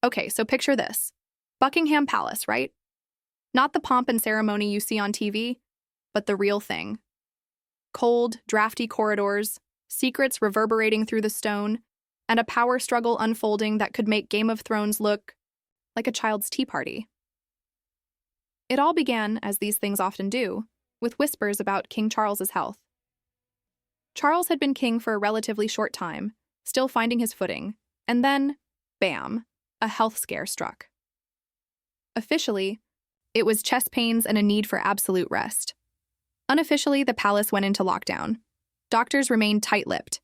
Okay, so picture this. Buckingham Palace, right? Not the pomp and ceremony you see on TV, but the real thing. Cold, drafty corridors, secrets reverberating through the stone, and a power struggle unfolding that could make Game of Thrones look like a child's tea party. It all began, as these things often do, with whispers about King Charles's health. Charles had been king for a relatively short time, still finding his footing, and then, bam, a health scare struck. Officially, it was chest pains and a need for absolute rest. Unofficially, the palace went into lockdown. Doctors remained tight-lipped.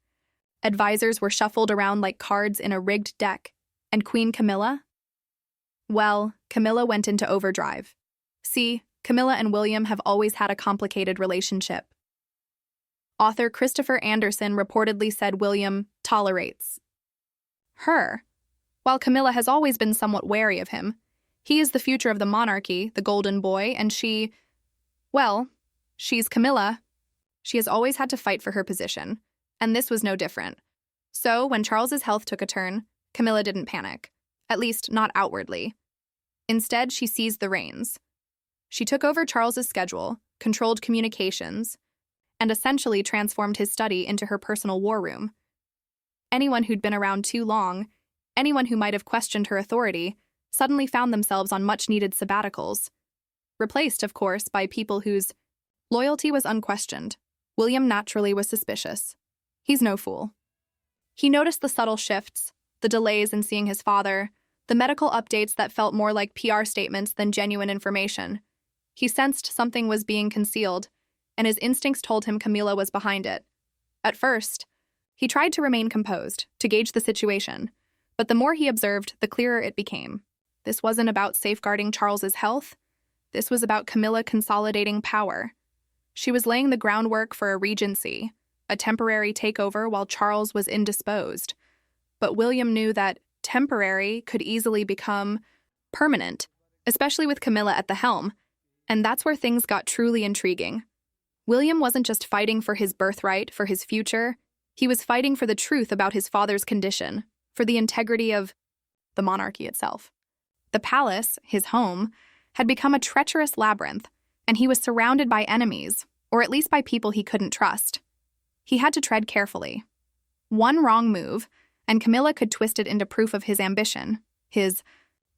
Advisors were shuffled around like cards in a rigged deck. And Queen Camilla? Well, Camilla went into overdrive. See, Camilla and William have always had a complicated relationship. Author Christopher Anderson reportedly said William tolerates her, while Camilla has always been somewhat wary of him. He is the future of the monarchy, the golden boy, and she, well, she's Camilla. She has always had to fight for her position, and this was no different. So, when Charles's health took a turn, Camilla didn't panic, at least not outwardly. Instead, she seized the reins. She took over Charles's schedule, controlled communications, and essentially transformed his study into her personal war room. Anyone who'd been around too long, anyone who might have questioned her authority, suddenly found themselves on much-needed sabbaticals. Replaced, of course, by people whose loyalty was unquestioned. William naturally was suspicious. He's no fool. He noticed the subtle shifts, the delays in seeing his father, the medical updates that felt more like PR statements than genuine information. He sensed something was being concealed, and his instincts told him Camilla was behind it. At first, he tried to remain composed, to gauge the situation, but the more he observed, the clearer it became. This wasn't about safeguarding Charles's health. This was about Camilla consolidating power. She was laying the groundwork for a regency, a temporary takeover while Charles was indisposed. But William knew that temporary could easily become permanent, especially with Camilla at the helm, and that's where things got truly intriguing. William wasn't just fighting for his birthright, for his future. He was fighting for the truth about his father's condition, for the integrity of the monarchy itself. The palace, his home, had become a treacherous labyrinth, and he was surrounded by enemies, or at least by people he couldn't trust. He had to tread carefully. One wrong move, and Camilla could twist it into proof of his ambition, his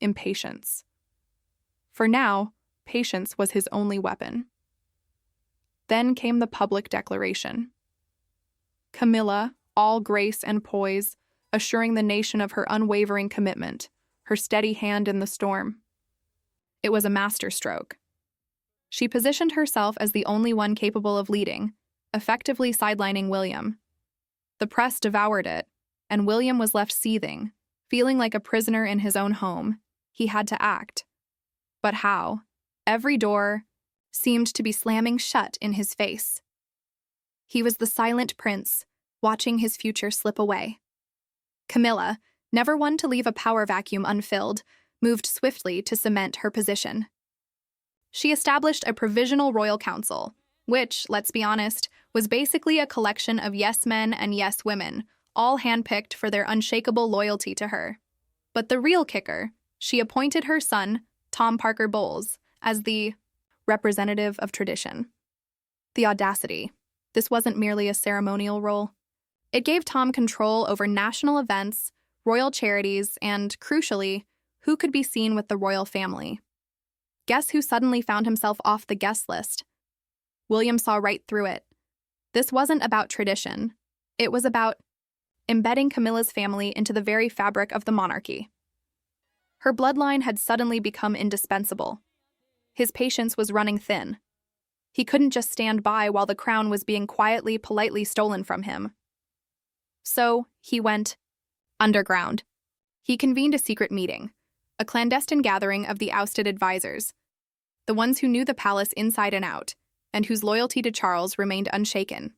impatience. For now, patience was his only weapon. Then came the public declaration. Camilla, all grace and poise, assuring the nation of her unwavering commitment, her steady hand in the storm. It was a masterstroke. She positioned herself as the only one capable of leading, effectively sidelining William. The press devoured it, and William was left seething, feeling like a prisoner in his own home. He had to act. But how? Every door seemed to be slamming shut in his face. He was the silent prince, watching his future slip away. Camilla, never one to leave a power vacuum unfilled, moved swiftly to cement her position. She established a provisional royal council, which, let's be honest, was basically a collection of yes men and yes women, all handpicked for their unshakable loyalty to her. But the real kicker, she appointed her son, Tom Parker Bowles, as the representative of tradition. The audacity. This wasn't merely a ceremonial role. It gave Tom control over national events, royal charities, and, crucially, who could be seen with the royal family. Guess who suddenly found himself off the guest list? William saw right through it. This wasn't about tradition. It was about embedding Camilla's family into the very fabric of the monarchy. Her bloodline had suddenly become indispensable. His patience was running thin. He couldn't just stand by while the crown was being quietly, politely stolen from him. So, he went underground. He convened a secret meeting, a clandestine gathering of the ousted advisors, the ones who knew the palace inside and out, and whose loyalty to Charles remained unshaken.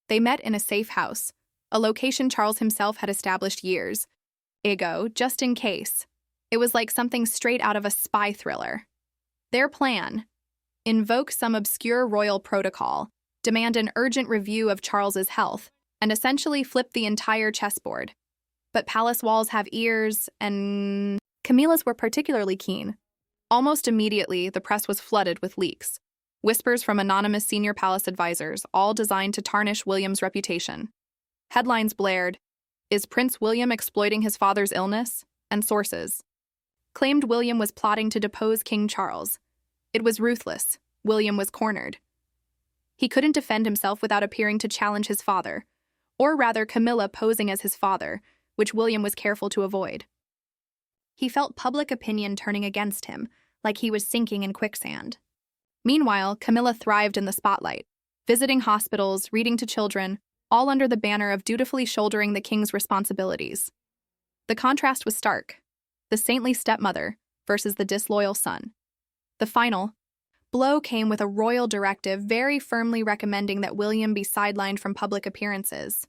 They met in a safe house, a location Charles himself had established years ago, just in case. It was like something straight out of a spy thriller. Their plan: invoke some obscure royal protocol, demand an urgent review of Charles's health, and essentially flip the entire chessboard. But palace walls have ears, and Camilla's were particularly keen. Almost immediately, the press was flooded with leaks. Whispers from anonymous senior palace advisors, all designed to tarnish William's reputation. Headlines blared, "Is Prince William exploiting his father's illness?" And sources claimed William was plotting to depose King Charles. It was ruthless. William was cornered. He couldn't defend himself without appearing to challenge his father, or rather Camilla posing as his father, which William was careful to avoid. He felt public opinion turning against him, like he was sinking in quicksand. Meanwhile, Camilla thrived in the spotlight, visiting hospitals, reading to children, all under the banner of dutifully shouldering the king's responsibilities. The contrast was stark: the saintly stepmother versus the disloyal son. The final blow came with a royal directive very firmly recommending that William be sidelined from public appearances.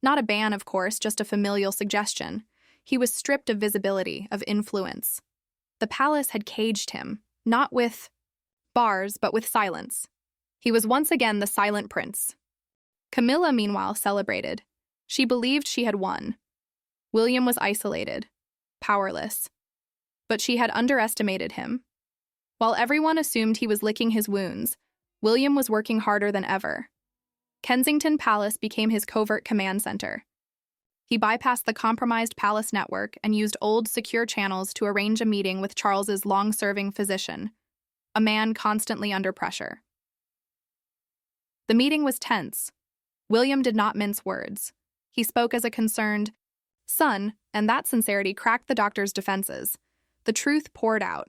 Not a ban, of course, just a familial suggestion. He was stripped of visibility, of influence. The palace had caged him, not with bars, but with silence. He was once again the silent prince. Camilla, meanwhile, celebrated. She believed she had won. William was isolated, powerless. But she had underestimated him. While everyone assumed he was licking his wounds, William was working harder than ever. Kensington Palace became his covert command center. He bypassed the compromised palace network and used old, secure channels to arrange a meeting with Charles's long-serving physician, a man constantly under pressure. The meeting was tense. William did not mince words. He spoke as a concerned son, and that sincerity cracked the doctor's defenses. The truth poured out.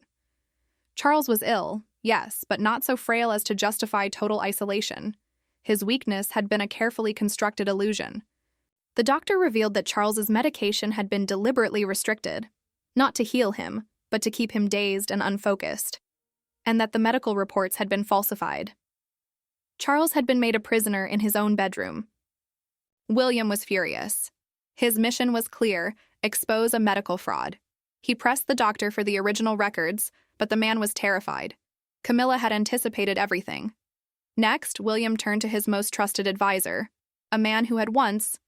Charles was ill, yes, but not so frail as to justify total isolation. His weakness had been a carefully constructed illusion. The doctor revealed that Charles's medication had been deliberately restricted, not to heal him, but to keep him dazed and unfocused, and that the medical reports had been falsified. Charles had been made a prisoner in his own bedroom. William was furious. His mission was clear: expose a medical fraud. He pressed the doctor for the original records, but the man was terrified. Camilla had anticipated everything. Next, William turned to his most trusted advisor, a man who had once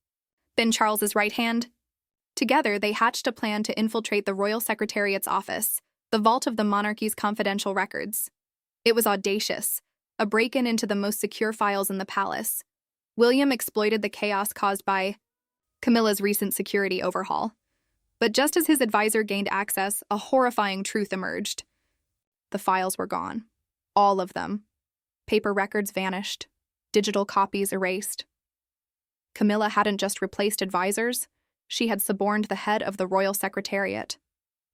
been Charles's right hand. Together, they hatched a plan to infiltrate the Royal Secretariat's office, the vault of the monarchy's confidential records. It was audacious, a break-in into the most secure files in the palace. William exploited the chaos caused by Camilla's recent security overhaul. But just as his advisor gained access, a horrifying truth emerged. The files were gone. All of them. Paper records vanished. Digital copies erased. Camilla hadn't just replaced advisors, she had suborned the head of the Royal Secretariat.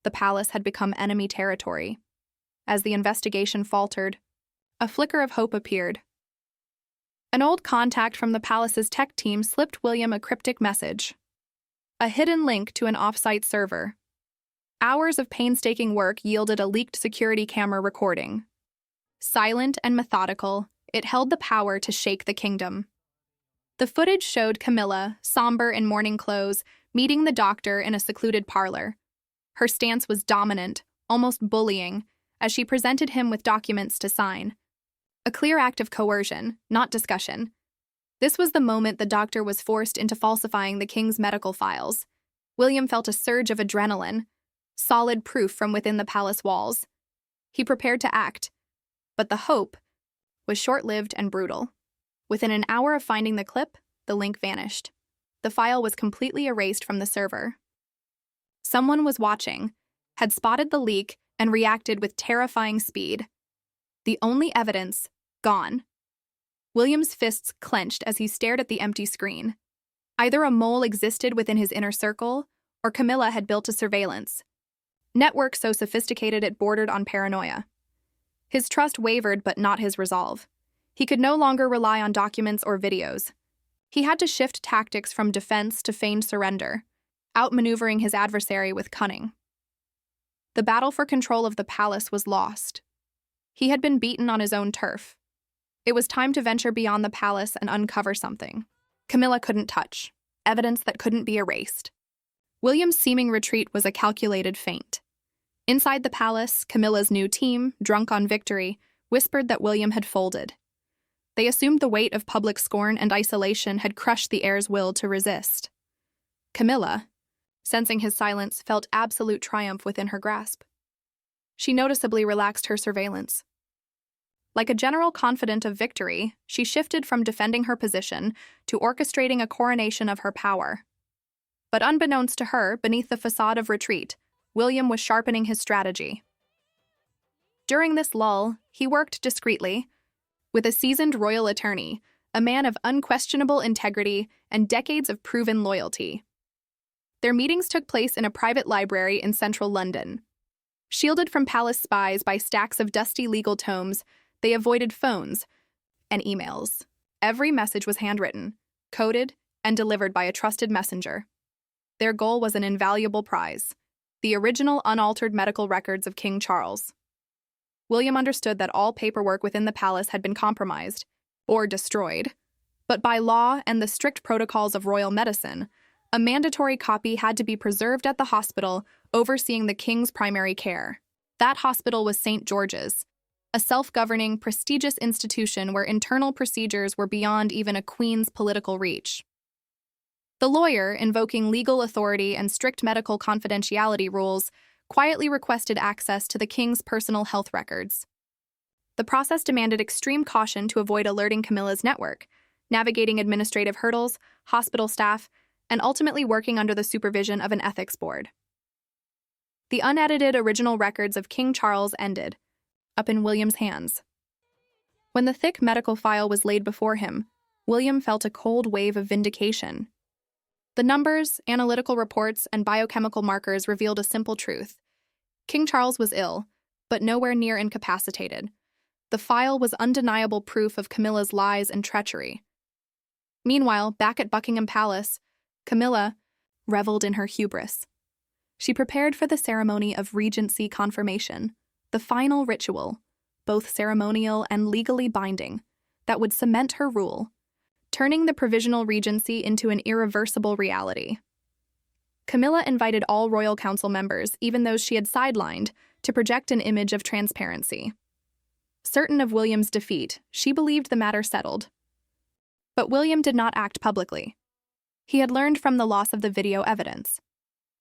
The palace had become enemy territory. As the investigation faltered, a flicker of hope appeared. An old contact from the palace's tech team slipped William a cryptic message. A hidden link to an off-site server. Hours of painstaking work yielded a leaked security camera recording. Silent and methodical, it held the power to shake the kingdom. The footage showed Camilla, somber in mourning clothes, meeting the doctor in a secluded parlor. Her stance was dominant, almost bullying, as she presented him with documents to sign. A clear act of coercion, not discussion. This was the moment the doctor was forced into falsifying the king's medical files. William felt a surge of adrenaline, solid proof from within the palace walls. He prepared to act, but the hope was short-lived and brutal. Within an hour of finding the clip, the link vanished. The file was completely erased from the server. Someone was watching, had spotted the leak, and reacted with terrifying speed. The only evidence, gone. William's fists clenched as he stared at the empty screen. Either a mole existed within his inner circle, or Camilla had built a surveillance network so sophisticated it bordered on paranoia. His trust wavered, but not his resolve. He could no longer rely on documents or videos. He had to shift tactics from defense to feigned surrender, outmaneuvering his adversary with cunning. The battle for control of the palace was lost. He had been beaten on his own turf. It was time to venture beyond the palace and uncover something Camilla couldn't touch, evidence that couldn't be erased. William's seeming retreat was a calculated feint. Inside the palace, Camilla's new team, drunk on victory, whispered that William had folded. They assumed the weight of public scorn and isolation had crushed the heir's will to resist. Camilla, sensing his silence, felt absolute triumph within her grasp. She noticeably relaxed her surveillance. Like a general confident of victory, she shifted from defending her position to orchestrating a coronation of her power. But unbeknownst to her, beneath the facade of retreat, William was sharpening his strategy. During this lull, he worked discreetly, with a seasoned royal attorney, a man of unquestionable integrity and decades of proven loyalty. Their meetings took place in a private library in central London. Shielded from palace spies by stacks of dusty legal tomes, they avoided phones and emails. Every message was handwritten, coded, and delivered by a trusted messenger. Their goal was an invaluable prize: the original unaltered medical records of King Charles. William understood that all paperwork within the palace had been compromised or destroyed, but by law and the strict protocols of royal medicine, a mandatory copy had to be preserved at the hospital overseeing the king's primary care. That hospital was St. George's, a self-governing, prestigious institution where internal procedures were beyond even a queen's political reach. The lawyer, invoking legal authority and strict medical confidentiality rules, quietly requested access to the king's personal health records. The process demanded extreme caution to avoid alerting Camilla's network, navigating administrative hurdles, hospital staff, and ultimately working under the supervision of an ethics board. The unedited original records of King Charles ended, up in William's hands. When the thick medical file was laid before him, William felt a cold wave of vindication. The numbers, analytical reports, and biochemical markers revealed a simple truth. King Charles was ill, but nowhere near incapacitated. The file was undeniable proof of Camilla's lies and treachery. Meanwhile, back at Buckingham Palace, Camilla reveled in her hubris. She prepared for the ceremony of regency confirmation, the final ritual, both ceremonial and legally binding, that would cement her rule, turning the provisional regency into an irreversible reality. Camilla invited all royal council members, even those she had sidelined, to project an image of transparency. Certain of William's defeat, she believed the matter settled. But William did not act publicly. He had learned from the loss of the video evidence.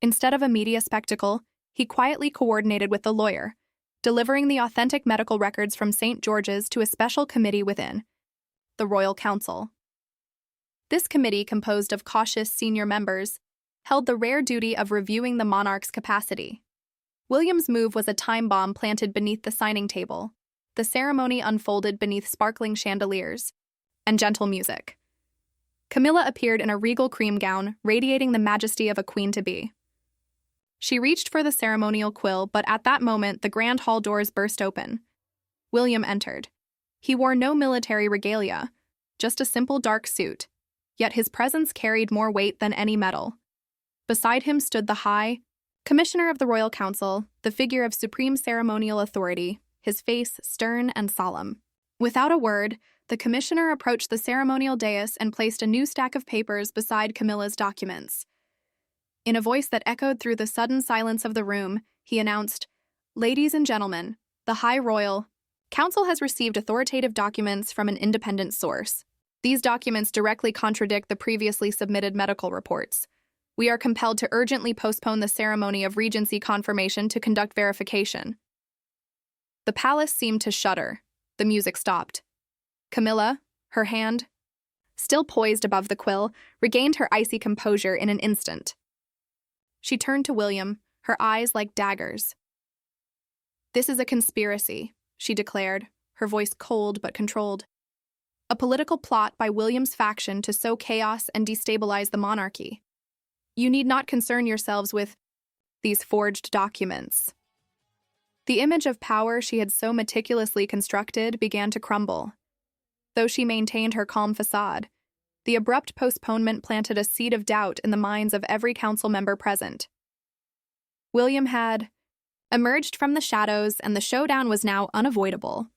Instead of a media spectacle, he quietly coordinated with the lawyer, delivering the authentic medical records from St. George's to a special committee within the Royal Council. This committee, composed of cautious senior members, held the rare duty of reviewing the monarch's capacity. William's move was a time bomb planted beneath the signing table. The ceremony unfolded beneath sparkling chandeliers and gentle music. Camilla appeared in a regal cream gown, radiating the majesty of a queen-to-be. She reached for the ceremonial quill, but at that moment the grand hall doors burst open. William entered. He wore no military regalia, just a simple dark suit, yet his presence carried more weight than any medal. Beside him stood the High Commissioner of the Royal Council, the figure of supreme ceremonial authority, his face stern and solemn. Without a word, the commissioner approached the ceremonial dais and placed a new stack of papers beside Camilla's documents. In a voice that echoed through the sudden silence of the room, he announced, "Ladies and gentlemen, the High Royal Council has received authoritative documents from an independent source. These documents directly contradict the previously submitted medical reports. We are compelled to urgently postpone the ceremony of regency confirmation to conduct verification." The palace seemed to shudder. The music stopped. Camilla, her hand still poised above the quill, regained her icy composure in an instant. She turned to William, her eyes like daggers. "This is a conspiracy," she declared, her voice cold but controlled. "A political plot by William's faction to sow chaos and destabilize the monarchy. You need not concern yourselves with these forged documents." The image of power she had so meticulously constructed began to crumble. Though she maintained her calm facade, the abrupt postponement planted a seed of doubt in the minds of every council member present. William had emerged from the shadows, and the showdown was now unavoidable.